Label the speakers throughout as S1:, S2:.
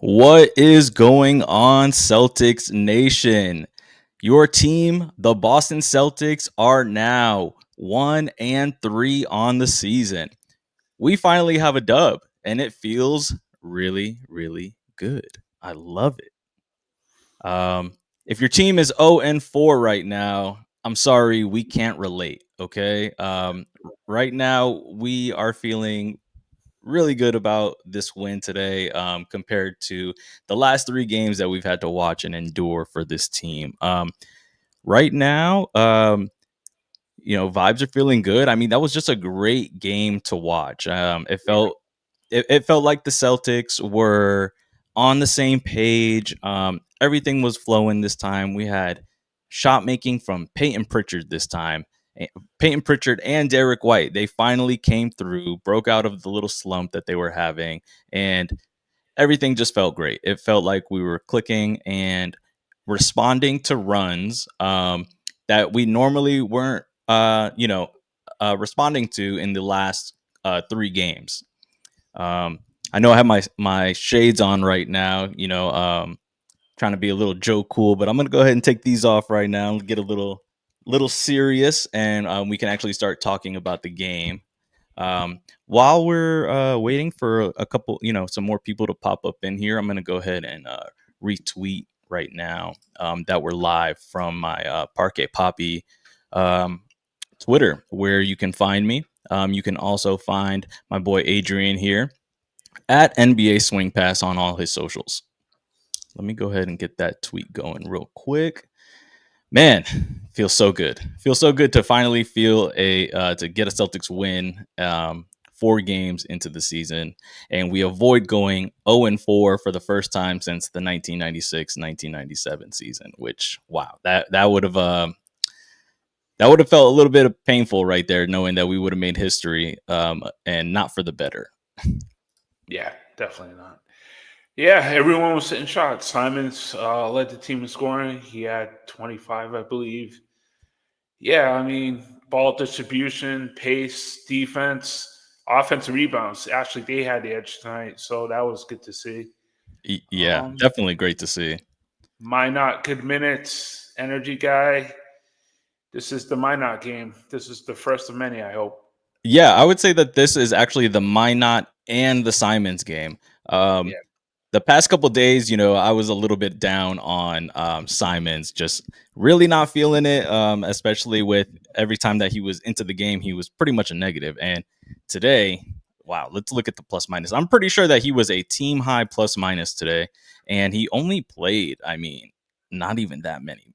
S1: What is going on, Celtics Nation? Your team, the Boston Celtics, are now 1-3 on the season. We finally have a dub, and it feels really, really good. I love it. If your team is 0-4 right now, I'm sorry, we can't relate. Okay. Right now, we are feeling really good about this win today compared to the last three games that we've had to watch and endure for this team. Right now, vibes are feeling good. I mean, that was just a great game to watch. It felt like the Celtics were on the same page. Everything was flowing this time. We had shot making from Peyton Pritchard this time. Peyton Pritchard and Derek White, they finally came through, broke out of the little slump that they were having, and everything just felt great. It felt like we were clicking and responding to runs that we normally weren't, responding to in the last three games. I know I have my shades on right now, trying to be a little Joe Cool, but I'm gonna go ahead and take these off right now and get a little serious, and we can actually start talking about the game. While we're waiting for a couple, some more people to pop up in here, I'm gonna go ahead and retweet right now that we're live from my Parquet Poppy Twitter, where you can find me. You can also find my boy Adrian here at NBA Swing Pass on all his socials. Let me go ahead and get that tweet going real quick. Man, feels so good. Feels so good to finally feel to get a Celtics win 4 games into the season, and we avoid going 0-4 for the first time since the 1996-1997 season. Which, wow, that would have felt a little bit painful right there, knowing that we would have made history, and not for the better.
S2: Yeah, definitely not. Yeah, everyone was hitting shots. Simons led the team in scoring. He had 25, I believe. Yeah, I mean, ball distribution, pace, defense, offensive rebounds. Actually, they had the edge tonight, so that was good to see.
S1: Yeah, definitely great to see.
S2: Minot, good minutes, energy guy. This is the Minot game. This is the first of many, I hope.
S1: Yeah, I would say that this is actually the Minot and the Simons game.
S2: Yeah.
S1: The past couple days, I was a little bit down on Simons, just really not feeling it, especially with every time that he was into the game, he was pretty much a negative. And today, wow, let's look at the plus minus. I'm pretty sure that he was a team high plus minus today, and he only played, not even that many.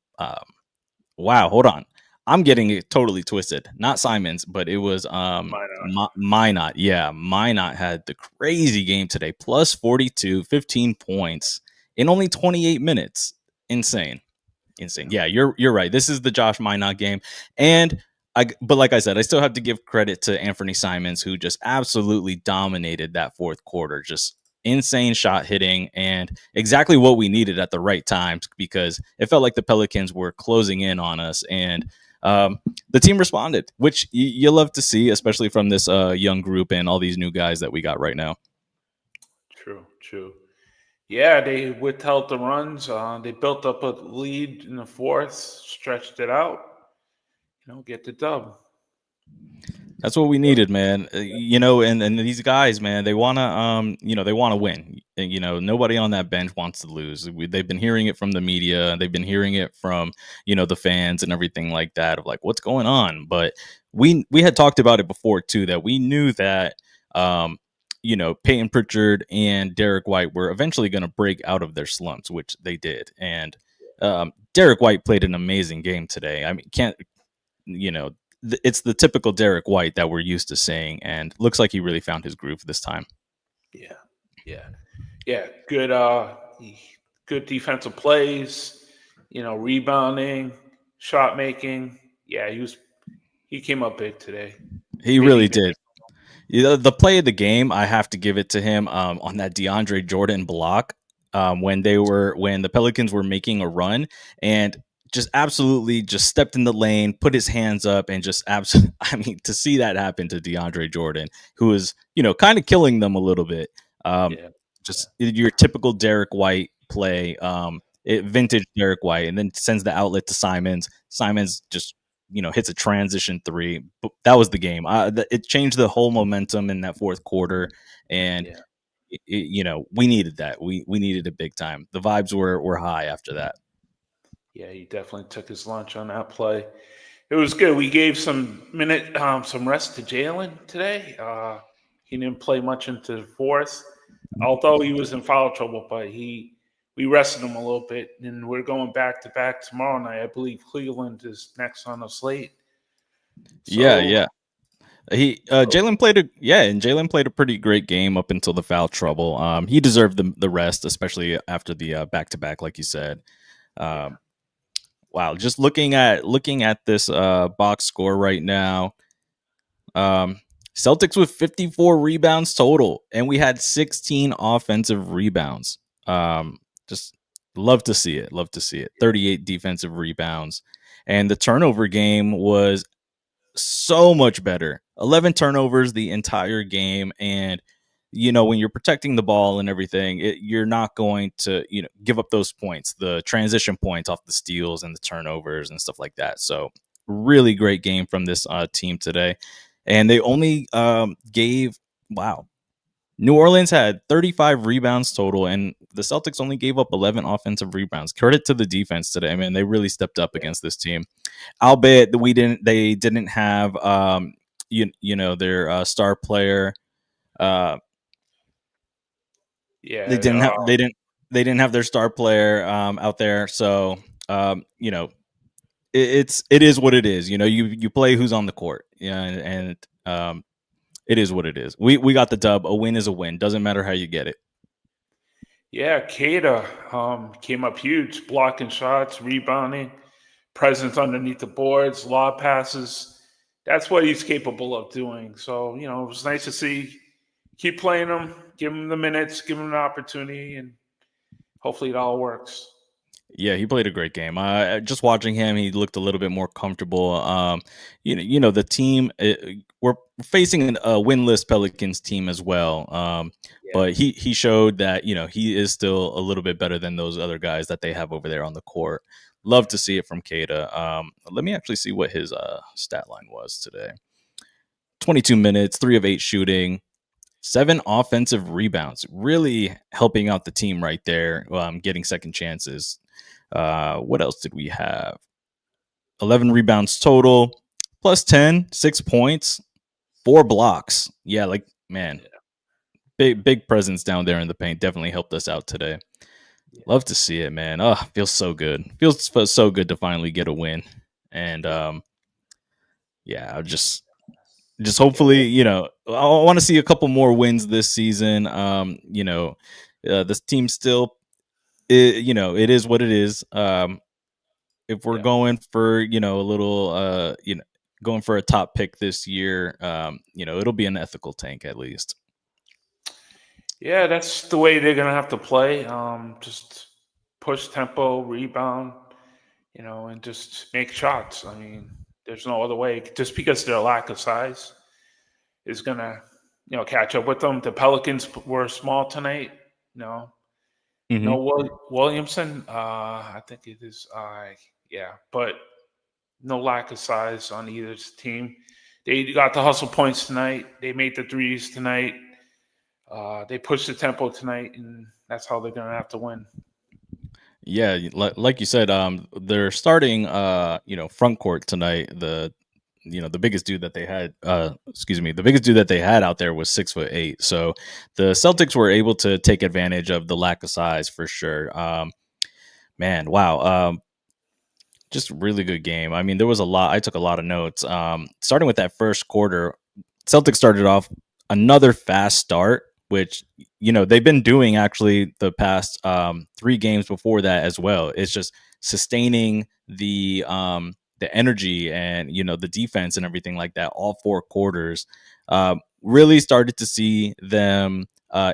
S1: Wow, hold on. I'm getting it totally twisted. Not Simons, but it was Minot. Yeah, Minot had the crazy game today. Plus 42, 15 points in only 28 minutes. Insane. Yeah, you're right. This is the Josh Minot game. But like I said, I still have to give credit to Anthony Simons, who just absolutely dominated that fourth quarter. Just insane shot hitting and exactly what we needed at the right times, because it felt like the Pelicans were closing in on us, and the team responded, which you love to see, especially from this young group and all these new guys that we got right now.
S2: True. Yeah, they withheld the runs. They built up a lead in the fourth, stretched it out, get the dub.
S1: That's what we needed, man. And these guys, man, they want to win. Nobody on that bench wants to lose. They've been hearing it from the media. They've been hearing it from, the fans and everything like that, of like, what's going on? But we had talked about it before too, that we knew that, Peyton Pritchard and Derek White were eventually going to break out of their slumps, which they did. And Derek White played an amazing game today. I mean, it's the typical Derek White that we're used to seeing, and looks like he really found his groove this time.
S2: Yeah. Good defensive plays, rebounding, shot making. Yeah, he came up big today.
S1: He really did. The play of the game, I have to give it to him on that DeAndre Jordan block when the Pelicans were making a run, and just absolutely just stepped in the lane, put his hands up, and just to see that happen to DeAndre Jordan, who is, kind of killing them a little bit. just your typical Derek White play, vintage Derek White, and then sends the outlet to Simons. Simons just hits a transition three. But that was the game. It changed the whole momentum in that fourth quarter, and
S2: Yeah.
S1: we needed that. We needed it big time. The vibes were high after that.
S2: Yeah, he definitely took his lunch on that play. It was good. We gave some rest to Jaylen today. He didn't play much into the fourth, although he was in foul trouble. But we rested him a little bit, and we're going back to back tomorrow night. I believe Cleveland is next on the slate.
S1: Yeah,
S2: So
S1: yeah. Jaylen played a pretty great game up until the foul trouble. He deserved the rest, especially after the back to back, like you said.
S2: yeah,
S1: Wow, just looking at this box score right now. Celtics with 54 rebounds total, and we had 16 offensive rebounds. Just love to see it. Love to see it. 38 defensive rebounds, and the turnover game was so much better. 11 turnovers the entire game, and when you're protecting the ball and everything, you're not going to give up those points, the transition points off the steals and the turnovers and stuff like that. So really great game from this team today, and they only gave New Orleans had 35 rebounds total, and the Celtics only gave up 11 offensive rebounds. Credit to the defense today. I mean, they really stepped up against this team. Albeit they didn't have their star player.
S2: yeah.
S1: They didn't have their star player out there. So it is what it is. You play who's on the court. Yeah, and it is what it is. We got the dub. A win is a win. Doesn't matter how you get it.
S2: Yeah, Kada came up huge, blocking shots, rebounding, presence underneath the boards, lob passes. That's what he's capable of doing. So, it was nice to see. Keep playing him, give him the minutes, give him the opportunity, and hopefully it all works.
S1: Yeah, he played a great game. Just watching him, he looked a little bit more comfortable. The team we're facing a winless Pelicans team as well.
S2: Yeah.
S1: But he showed that he is still a little bit better than those other guys that they have over there on the court. Love to see it from Kada. Let me actually see what his stat line was today. 22 minutes, 3 of 8 shooting, 7 offensive rebounds, really helping out the team right there, getting second chances. What else did we have? 11 rebounds total, plus 10, 6 points, 4 blocks. Yeah, man, big presence down there in the paint. Definitely helped us out today. Love to see it, man. Oh, feels so good. Feels so good to finally get a win. And just hopefully, I want to see a couple more wins this season. This team still, it is what it is. If we're going for, a little, going for a top pick this year, it'll be an ethical tank at least.
S2: Yeah, that's the way they're gonna have to play. Just push tempo, rebound, and just make shots. I mean, there's no other way. Just because their lack of size is gonna, catch up with them. The Pelicans were small tonight. No, Williamson. I think it is. But no lack of size on either team. They got the hustle points tonight. They made the threes tonight. They pushed the tempo tonight, and that's how they're gonna have to win.
S1: Yeah, like you said, they're starting, front court tonight. The biggest dude that they had, the biggest dude that they had out there was 6'8". So the Celtics were able to take advantage of the lack of size for sure. Man, wow. Just really good game. I mean, there was a lot. I took a lot of notes. Starting with that first quarter, Celtics started off another fast start, which they've been doing actually the past 3 games before that as well. It's just sustaining the energy and the defense and everything like that. All 4 quarters, really started to see them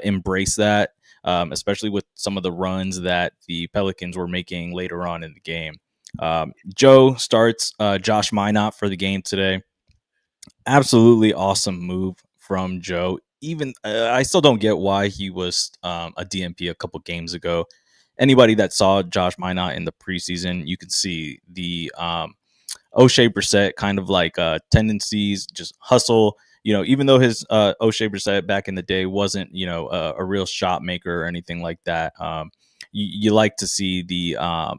S1: embrace that, especially with some of the runs that the Pelicans were making later on in the game. Joe starts Josh Minot for the game today. Absolutely awesome move from Joe. even I still don't get why he was a DMP a couple games ago. Anybody that saw Josh Minot in the preseason, you can see the O'Shea Brissett kind of like tendencies, just hustle. Even though his O'Shea Brissett back in the day wasn't, a real shot maker or anything like that, you like to see the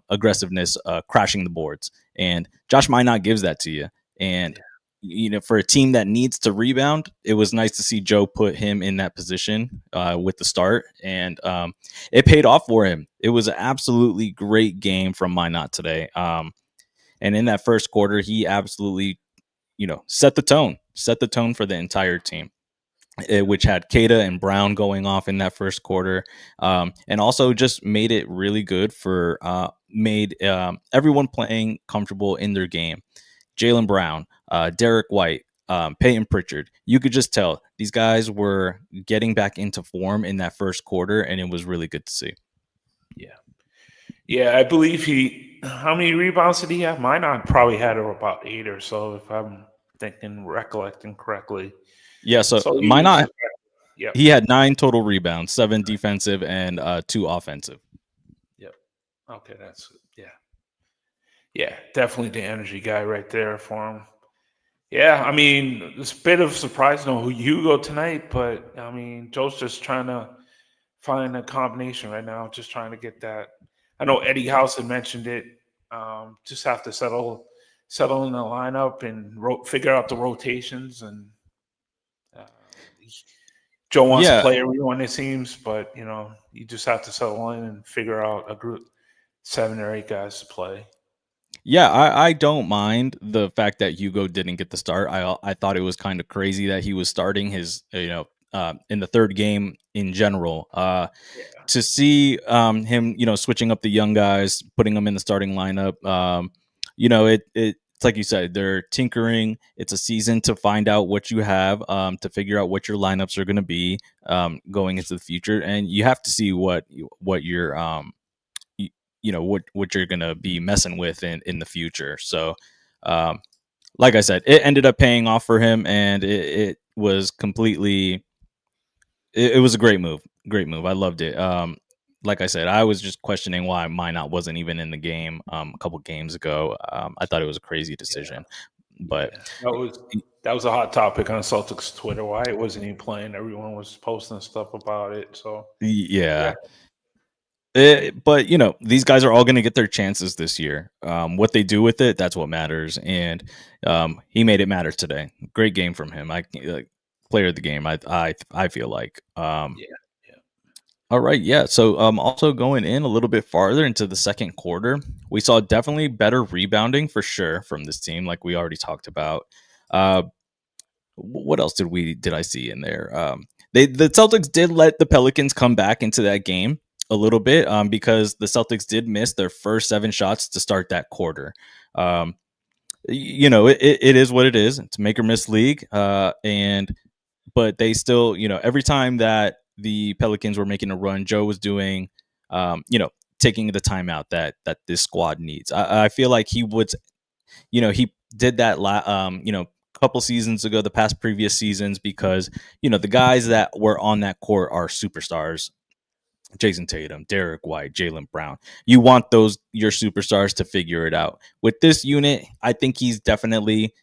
S1: aggressiveness crashing the boards. And Josh Minot gives that to you. And, for a team that needs to rebound, it was nice to see Joe put him in that position with the start. And it paid off for him. It was an absolutely great game from Minot today. And in that first quarter, he absolutely, set the tone for the entire team, which had Kata and Brown going off in that first quarter, and also just made it really good for made everyone playing comfortable in their game. Jaylen Brown, Derek White, Peyton Pritchard. You could just tell these guys were getting back into form in that first quarter, and it was really good to see.
S2: Yeah, I believe how many rebounds did he have? Minot probably had about 8 or so, if I'm recollecting correctly.
S1: Yeah, so Minot, he had 9 total rebounds, 7 defensive and 2 offensive.
S2: Yep. Okay, that's yeah, definitely the energy guy right there for him. Yeah, I mean, it's a bit of a surprise no Hugo tonight, but I mean, Joe's just trying to find a combination right now, just trying to get that. I know Eddie House had mentioned it. Just have to settle in the lineup and figure out the rotations. And Joe wants to play everyone, it seems, but you just have to settle in and figure out a group, 7 or 8 guys to play.
S1: Yeah, I don't mind the fact that Hugo didn't get the start. I thought it was kind of crazy that he was starting his in the third game in general. To see him, switching up the young guys, putting them in the starting lineup. It's like you said, they're tinkering. It's a season to find out what you have, to figure out what your lineups are going to be going into the future, and you have to see what you're what you're gonna be messing with in the future. So like I said, it ended up paying off for him, and it was completely it was a great move. I loved it. Like I said, I was just questioning why Minot wasn't even in the game a couple games ago. I thought it was a crazy decision. But
S2: that was a hot topic on Celtics Twitter. Why it wasn't even playing? Everyone was posting stuff about it. So
S1: yeah. But these guys are all going to get their chances this year. What they do with it, that's what matters. And he made it matter today. Great game from him. Player of the game. I feel like. All right, yeah. So also going in a little bit farther into the second quarter, we saw definitely better rebounding for sure from this team, like we already talked about. What else did I see in there? The Celtics did let the Pelicans come back into that game a little bit because the Celtics did miss their first 7 shots to start that quarter. It is what it is. It's make or miss league. But they still, every time that the Pelicans were making a run, Joe was doing, taking the timeout that this squad needs. I feel like he would, he did that, couple seasons ago, the past previous seasons, because, the guys that were on that court are superstars. Jayson Tatum, Derek White, Jaylen Brown. You want your superstars to figure it out. With this unit, I think he's definitely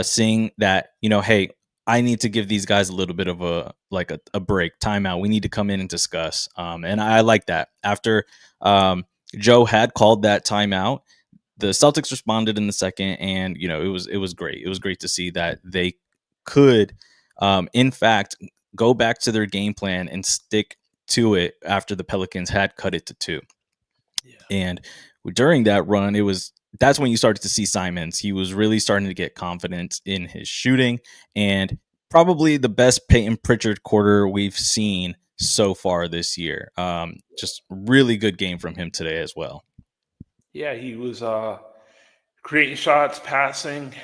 S1: seeing that, hey, I need to give these guys a little bit of a break, timeout. We need to come in and discuss. And I like that. After Joe had called that timeout, the Celtics responded in the second, and it was great. It was great to see that they could, in fact, go back to their game plan and stick to it after the Pelicans had cut it to 2. And during that run, that's when you started to see Simons. He was really starting to get confidence in his shooting, and probably the best Peyton Pritchard quarter we've seen so far this year. Just really good game from him today as well.
S2: Yeah, he was creating shots, passing,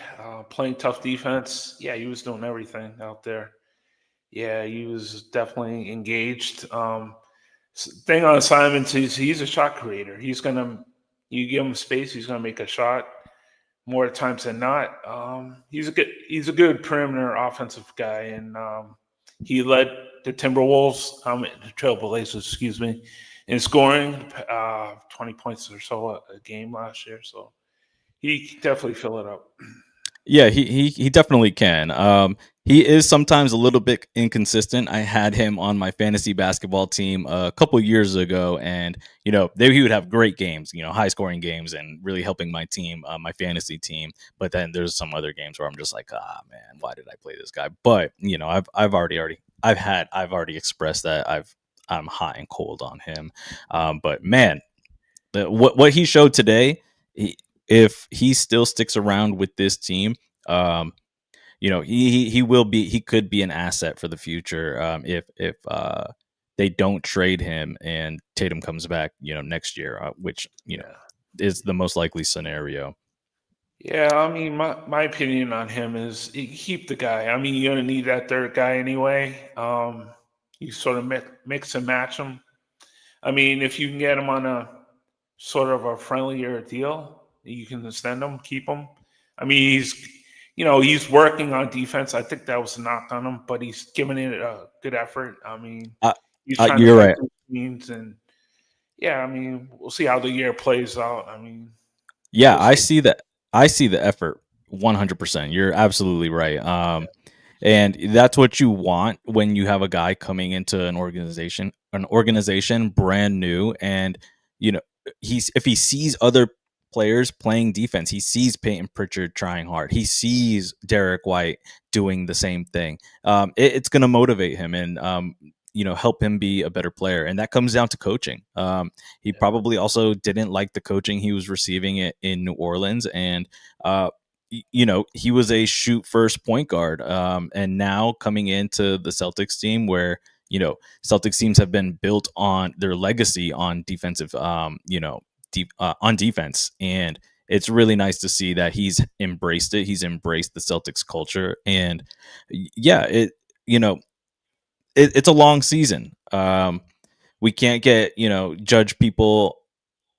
S2: playing tough defense. Yeah, he was doing everything out there. Yeah, he was definitely engaged. Thing on Simons, he's a shot creator. You give him space, he's gonna make a shot more times than not. He's a good perimeter offensive guy, and He led the Timberwolves, the Trailblazers, excuse me, in scoring 20 points or so a game last year. So he can definitely fill it up.
S1: Yeah, he definitely can. He is sometimes a little bit inconsistent. I had him on my fantasy basketball team a couple years ago, and he would have great games, high scoring games, and really helping my team, my fantasy team. But then there's some other games where I'm just like, ah, man, why did I play this guy? But I've already expressed that I'm hot and cold on him. But man, what he showed today, if he still sticks around with this team, um, he could be an asset for the future. If they don't trade him and Tatum comes back, next year, which
S2: Yeah.
S1: is the most likely scenario.
S2: Yeah, I mean, my opinion on him is you keep the guy. I mean, you're gonna need that third guy anyway. You sort of mix and match him. I mean, if you can get him on a sort of a friendlier deal, you can extend him, keep him. I mean, he's working on defense. I think that was a knock on him, but he's giving it a good effort. I mean,
S1: Uh,
S2: he's trying to
S1: you're
S2: set
S1: right.
S2: the scenes, and yeah, I mean, we'll see how the year plays out. I mean,
S1: Yeah,
S2: we'll see.
S1: I see the effort 100%. You're absolutely right. And that's what you want when you have a guy coming into an organization brand new, and you know if he sees other players playing defense, he sees Peyton Pritchard trying hard, he sees Derek White doing the same thing. It's going to motivate him and help him be a better player, and that comes down to coaching. He probably also didn't like the coaching he was receiving in New Orleans, and he was a shoot first point guard. And now coming into the Celtics team where, Celtics teams have been built on their legacy on defensive, on defense. And it's really nice to see that he's embraced it. He's embraced the Celtics culture. And yeah, it's a long season. We can't judge people,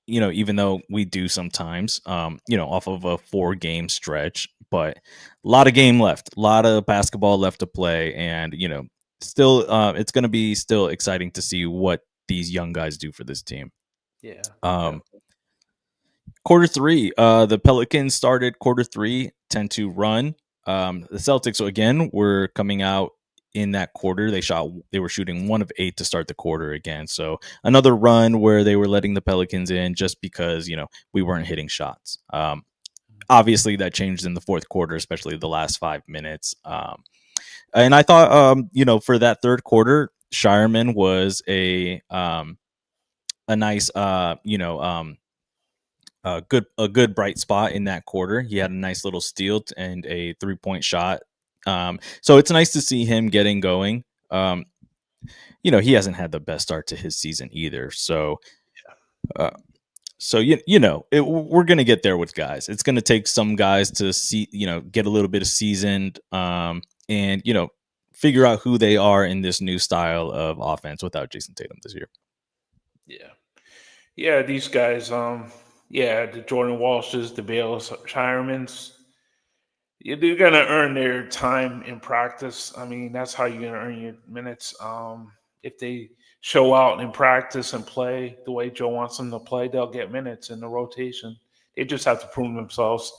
S1: even though we do sometimes, off of a 4-game stretch, but a lot of game left, a lot of basketball left to play. And, still, it's going to be still exciting to see what these young guys do for this team.
S2: Yeah,
S1: Um, quarter three, the Pelicans started quarter three, 10-2 run. The Celtics, again, were coming out in that quarter. They were shooting 1 of 8 to start the quarter again. So another run where they were letting the Pelicans in just because, we weren't hitting shots. Obviously that changed in the fourth quarter, especially the last 5 minutes. And I thought, for that third quarter, Shireman was a nice, a good bright spot in that quarter. He had a nice little steal and a 3-point shot. So it's nice to see him getting going. He hasn't had the best start to his season either. So, uh, we're gonna get there with guys. It's gonna take some guys to see, get a little bit of seasoned, and figure out who they are in this new style of offense without Jayson Tatum this year.
S2: yeah, yeah. These guys, the Jordan Walshes, the Bale Shiremans, they're gonna earn their time in practice. I mean, that's how you're gonna earn your minutes. If they show out in practice and play the way Joe wants them to play, they'll get minutes in the rotation. They just have to prove themselves.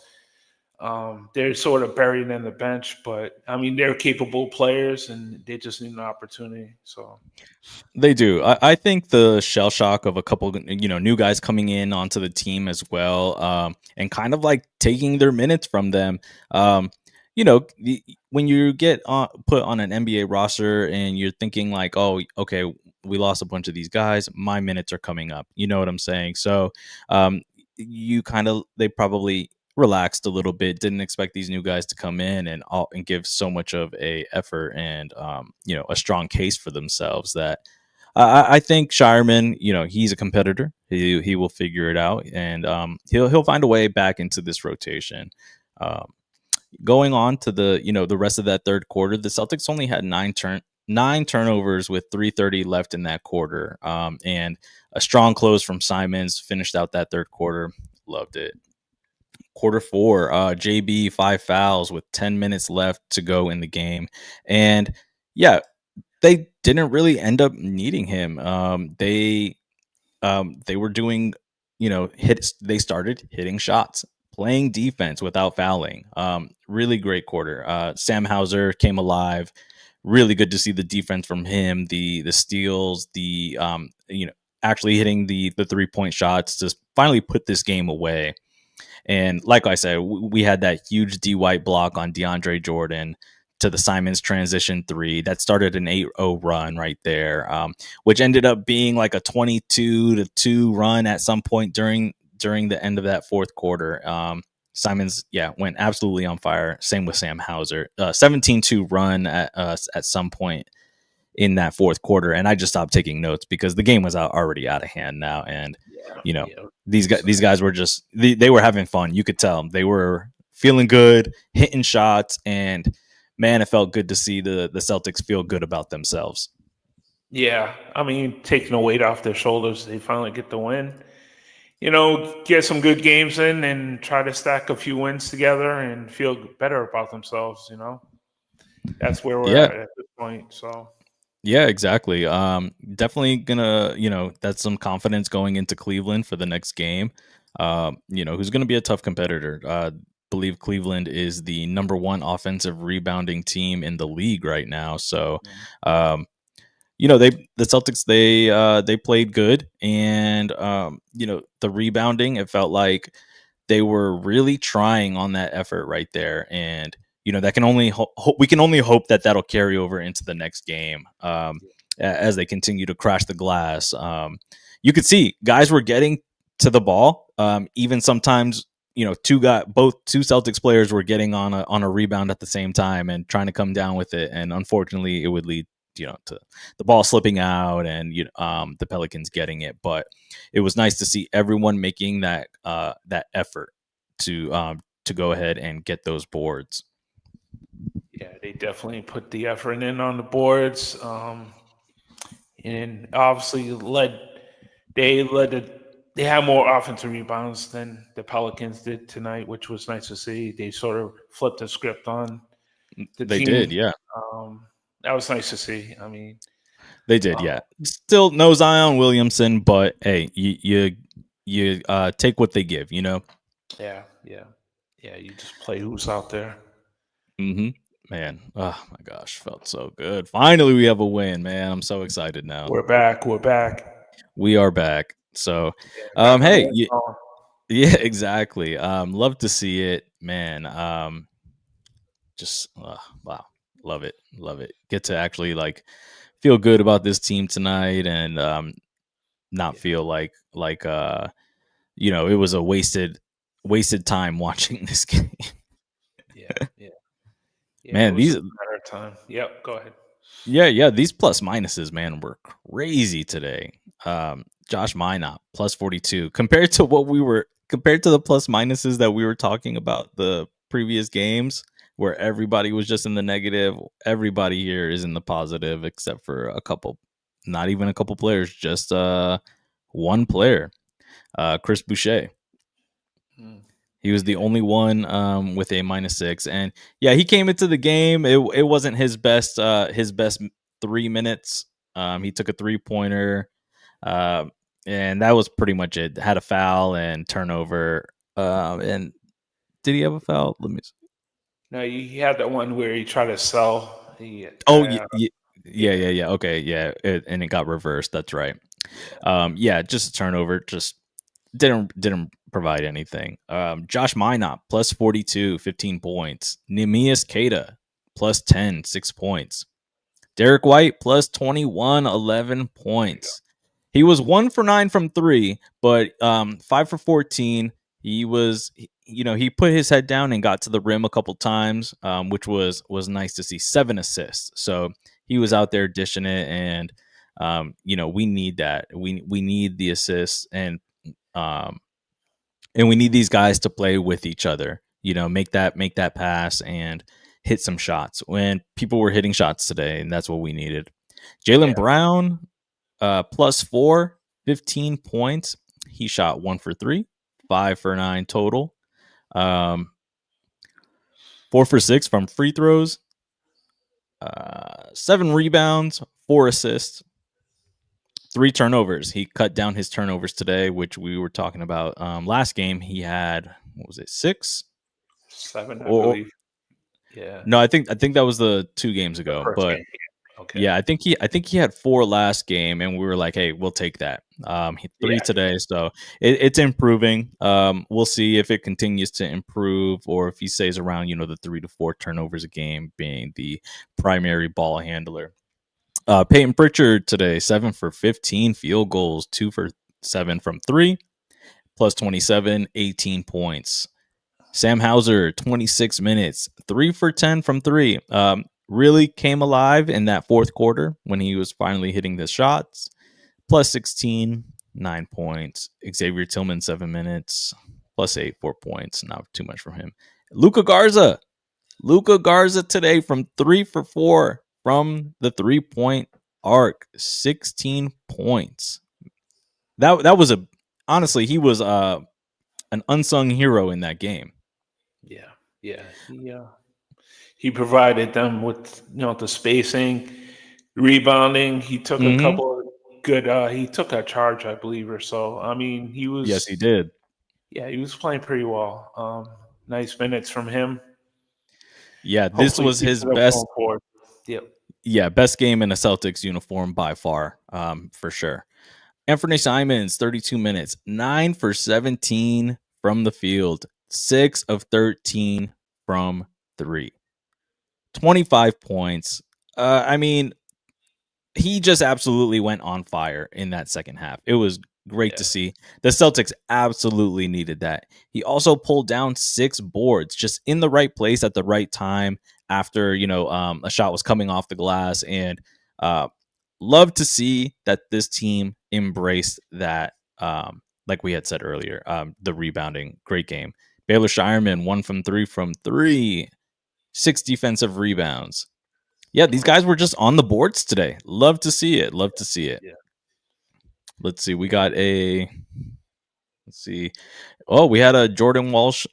S2: They're sort of buried in the bench, but I mean, they're capable players, and they just need an opportunity. So
S1: They do. I think the shell shock of a couple, new guys coming in onto the team as well, and kind of like taking their minutes from them. When you get put on an NBA roster and you're thinking like, oh, okay, we lost a bunch of these guys, my minutes are coming up. You know what I'm saying? So, they probably relaxed a little bit, didn't expect these new guys to come in and give so much of a effort and a strong case for themselves that I think Shireman, he's a competitor. He will figure it out, and he'll find a way back into this rotation. Um, Going on to the rest of that third quarter, the Celtics only had nine turnovers with 3:30 left in that quarter, and a strong close from Simons finished out that third quarter. Loved it. Quarter four, JB 5 fouls with 10 minutes left to go in the game, and yeah, they didn't really end up needing him. They were doing, they started hitting shots, playing defense without fouling. Really great quarter. Sam Hauser came alive. Really good to see the defense from him, the steals, actually hitting the 3-point shots to finally put this game away. And like I said, we had that huge D White block on DeAndre Jordan to the Simons transition 3 that started an 8-0 run right there, which ended up being like a 22-2 run at some point during the end of that fourth quarter. Simons, went absolutely on fire. Same with Sam Hauser. 17-2 run at some point in that fourth quarter, and I just stopped taking notes because the game was already out of hand now. And these guys were just they were having fun. You could tell they were feeling good, hitting shots, and man, it felt good to see the Celtics feel good about themselves.
S2: Yeah, I mean, taking a weight off their shoulders, they finally get the win. Get some good games in and try to stack a few wins together and feel better about themselves. That's where we're at this point. So.
S1: Yeah, exactly. Definitely gonna, that's some confidence going into Cleveland for the next game. Who's gonna be a tough competitor. Believe Cleveland is the number 1 offensive rebounding team in the league right now. So, the Celtics, they played good, and the rebounding, it felt like they were really trying on that effort right there. And that can only we can only hope that that'll carry over into the next game, as they continue to crash the glass. You could see guys were getting to the ball, even sometimes two Celtics players were getting on a rebound at the same time and trying to come down with it, and unfortunately it would lead to the ball slipping out and the Pelicans getting it. But it was nice to see everyone making that effort to go ahead and get those boards.
S2: Yeah, they definitely put the effort in on the boards, and obviously they had more offensive rebounds than the Pelicans did tonight, which was nice to see. They sort of flipped the script on the
S1: They
S2: team.
S1: did, yeah.
S2: That was nice to see. I mean,
S1: they did, yeah. Still no Zion Williamson, but hey, you take what they give,
S2: Yeah. You just play who's out there.
S1: Mm-hmm. Man, oh my gosh, felt so good. Finally, we have a win, man. I'm so excited now.
S2: We're back.
S1: We are back. So, hey, yeah, exactly. Love to see it, man. Just wow, love it. Get to actually feel good about this team tonight, and not feel like it was a wasted time watching this game.
S2: Yeah,
S1: man, these
S2: matter of time. Yep, go ahead.
S1: Yeah, these plus minuses, man, were crazy today. Josh Minot plus 42 compared to the plus minuses that we were talking about the previous games, where everybody was just in the negative. Everybody here is in the positive except for a couple, not even a couple players, just one player, Chris Boucher. He was the only one with a -6, and yeah, he came into the game. It wasn't his best 3 minutes. He took a 3-pointer, and that was pretty much it. Had a foul and turnover. And did he have a foul? Let me see.
S2: No, he had that one where he tried to sell.
S1: Yeah. Okay, yeah, and it got reversed. That's right. Just a turnover. Just didn't provide anything. Josh Minot plus 42, 15 points. Neemias Queta plus 10, 6 points. Derek White plus 21, 11 points. He was 1 for 9 from 3, but 5 for 14. He was, he put his head down and got to the rim a couple times, which was nice to see. 7 assists. So he was out there dishing it, and we need that. We need the assists, and we need these guys to play with each other. Make that pass and hit some shots when people were hitting shots today, and that's what we needed. Jaylen Brown, plus 4, 15 points. He shot 1 for 3, 5 for 9 total. 4 for 6 from free throws. 7 rebounds, 4 assists, 3 turnovers. He cut down his turnovers today, which we were talking about last game. He had, what was it, 6?
S2: 7, I
S1: Or
S2: believe. Yeah.
S1: no, I think that was the 2 games
S2: The
S1: ago.
S2: first
S1: But
S2: game. Okay.
S1: yeah, I think he had 4 last game, and we were like, hey, we'll take that. He 3
S2: Yeah.
S1: today, so it's improving. We'll see if it continues to improve or if he stays around, the 3 to 4 turnovers a game being the primary ball handler. Peyton Pritchard today, 7 for 15 field goals, 2 for 7 from 3, plus 27, 18 points. Sam Hauser, 26 minutes, 3 for 10 from 3. Really came alive in that fourth quarter when he was finally hitting the shots. Plus 16, 9 points. Xavier Tillman, 7 minutes, plus 8, 4 points. Not too much from him. Luka Garza today from 3 for 4 from the 3-point arc, 16 points. That was honestly, he was an unsung hero in that game.
S2: Yeah. Yeah. He provided them with the spacing, rebounding. He took a
S1: Mm-hmm.
S2: couple of good. He took a charge, I believe, or so. I mean,
S1: Yes, he did.
S2: he was playing pretty well. Nice minutes from him.
S1: Yeah, this
S2: Hopefully,
S1: was
S2: he keeps
S1: his
S2: it up
S1: best.
S2: going forward. Yep.
S1: Yeah, best game in a Celtics uniform by far, for sure. Anthony Simons, 32 minutes, 9 for 17 from the field, 6 of 13 from 3, 25 points. I mean, he just absolutely went on fire in that second half. It was great
S2: Yeah.
S1: to see. The Celtics absolutely needed that. He also pulled down 6 boards just in the right place at the right time after, a shot was coming off the glass. And love to see that this team embraced that, like we had said earlier, the rebounding. Great game. Baylor Shireman, 1 from 3, 6 defensive rebounds. Yeah, these guys were just on the boards today. Love to see it. Love to see it.
S2: Yeah.
S1: Let's see. We got a. Let's see. Oh, we had a Jordan Walsh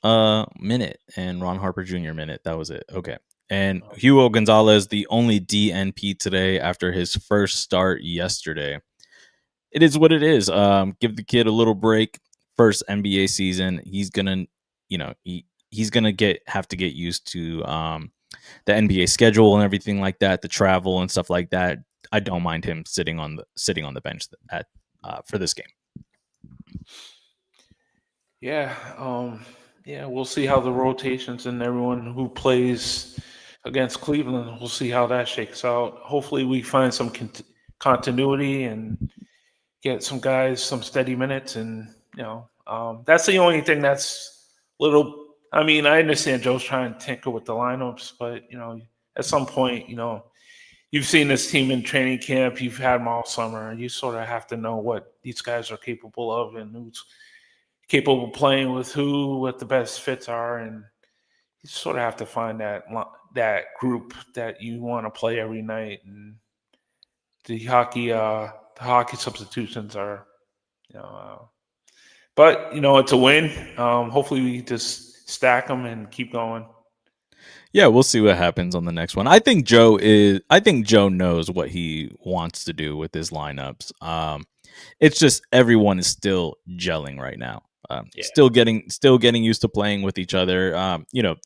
S1: minute and Ron Harper Jr. minute. That was it. Okay. And Hugo Gonzalez, the only DNP today after his first start yesterday. It is what it is. Give the kid a little break. First NBA season. He's gonna, he's gonna have to get used to the NBA schedule and everything like that, the travel and stuff like that. I don't mind him sitting on the bench for this game.
S2: Yeah. We'll see how the rotations and everyone who plays against Cleveland. We'll see how that shakes out. Hopefully, we find some continuity and get some guys some steady minutes. And that's the only thing that's little. I mean, I understand Joe's trying to tinker with the lineups, but at some point, you've seen this team in training camp, you've had them all summer, and you sort of have to know what these guys are capable of and who's capable of playing with who, what the best fits are, and you sort of have to find that group that you want to play every night. And the hockey substitutions are, but it's a win. Hopefully, we just stack them and keep going.
S1: Yeah, we'll see what happens on the next one. I think Joe knows what he wants to do with his lineups. It's just everyone is still gelling right now.
S2: Yeah.
S1: Still getting used to playing with each other.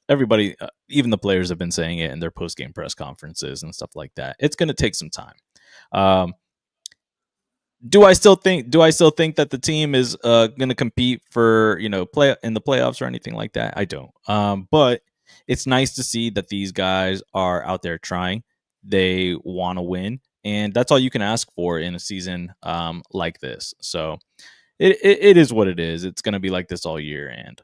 S1: Everybody, even the players have been saying it in their post game press conferences and stuff like that. It's going to take some time. Do I still think that the team is going to compete for play in the playoffs or anything like that? I don't. But it's nice to see that these guys are out there trying. They want to win, and that's all you can ask for in a season like this. So it is what it is. It's going to be like this all year, and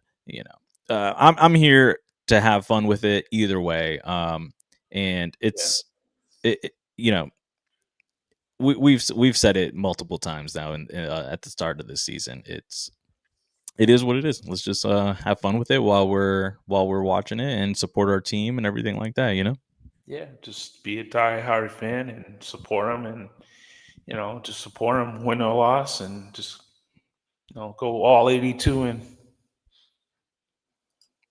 S1: I'm here to have fun with it either way. And it's we've said it multiple times now, and at the start of this season, it is what it is. Let's just have fun with it while we're watching it and support our team and everything like that.
S2: Yeah, just be a die-hard fan and support them, and just support them, win or loss, and just go all 82. And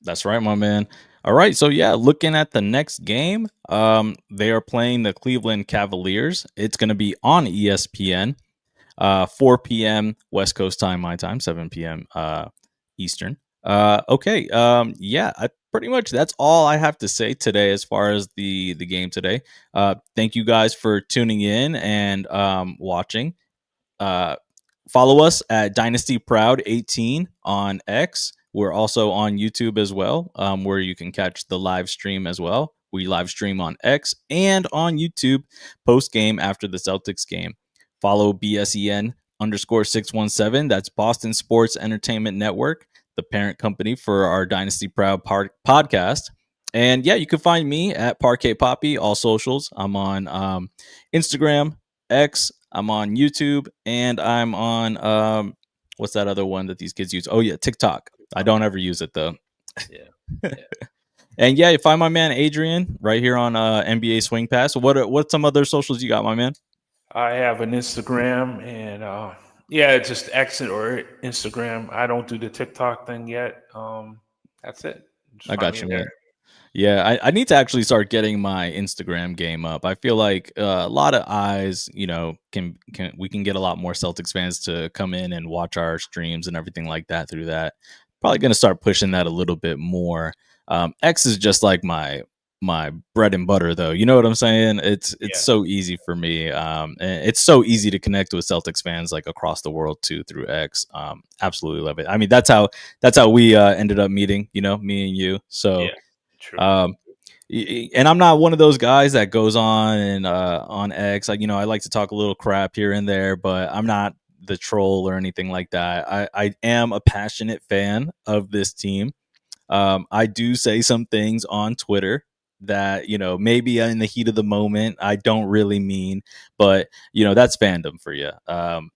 S1: That's right, my man. All right, so yeah, looking at the next game, they are playing the Cleveland Cavaliers. It's going to be on ESPN, 4 p.m. West Coast time, my time, 7 p.m. Eastern. Okay, yeah, pretty much that's all I have to say today as far as the game today. Thank you guys for tuning in and watching. Follow us at Dynasty Proud 18 on X. We're also on YouTube as well, where you can catch the live stream as well. We live stream on X and on YouTube post game after the Celtics game. Follow BSEN _617. That's Boston Sports Entertainment Network, the parent company for our Dynasty Proud podcast. And yeah, you can find me at Parquet Poppy, all socials. I'm on Instagram, X. I'm on YouTube, and I'm on what's that other one that these kids use? Oh yeah, TikTok. I don't ever use it though.
S2: Yeah.
S1: And yeah, you find my man Adrian right here on NBA Swing Pass. What some other socials you got, my man?
S2: I have an Instagram and yeah, just exit or Instagram. I don't do the TikTok thing yet. That's it. Just
S1: I
S2: find
S1: got
S2: me
S1: you,
S2: there.
S1: man. Yeah, I need to actually start getting my Instagram game up. I feel like a lot of eyes, we can get a lot more Celtics fans to come in and watch our streams and everything like that through that. Probably going to start pushing that a little bit more. X is just like my bread and butter, though. You know what I'm saying? It's so easy for me. And it's so easy to connect with Celtics fans like across the world too through X. Absolutely love it. I mean, that's how we ended up meeting. Me and you. So.
S2: Yeah. True.
S1: And I'm not one of those guys that goes on and on X. I like to talk a little crap here and there, but I'm not the troll or anything like that. I am a passionate fan of this team. I do say some things on Twitter that maybe in the heat of the moment I don't really mean, but that's fandom for you. And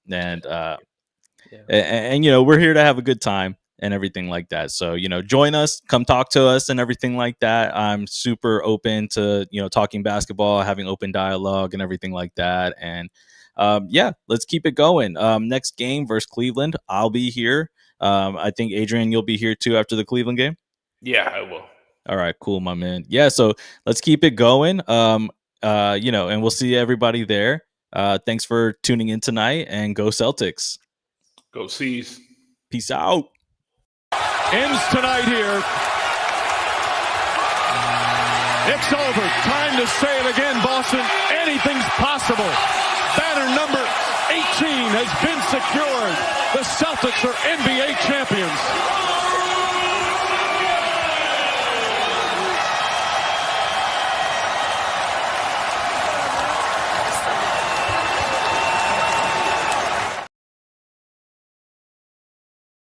S1: we're here to have a good time and everything like that. So, join us, come talk to us and everything like that. I'm super open to, talking basketball, having open dialogue and everything like that. And yeah, let's keep it going. Next game versus Cleveland, I'll be here. I think Adrian, you'll be here too after the Cleveland game.
S2: Yeah, I will.
S1: All right, cool, my man. Yeah, so let's keep it going. And we'll see everybody there. Thanks for tuning in tonight, and go Celtics.
S2: Go C's.
S1: Peace out.
S3: Ends tonight here. It's over. Time to say it again, Boston. Anything's possible. Banner number 18 has been secured. The Celtics are NBA champions.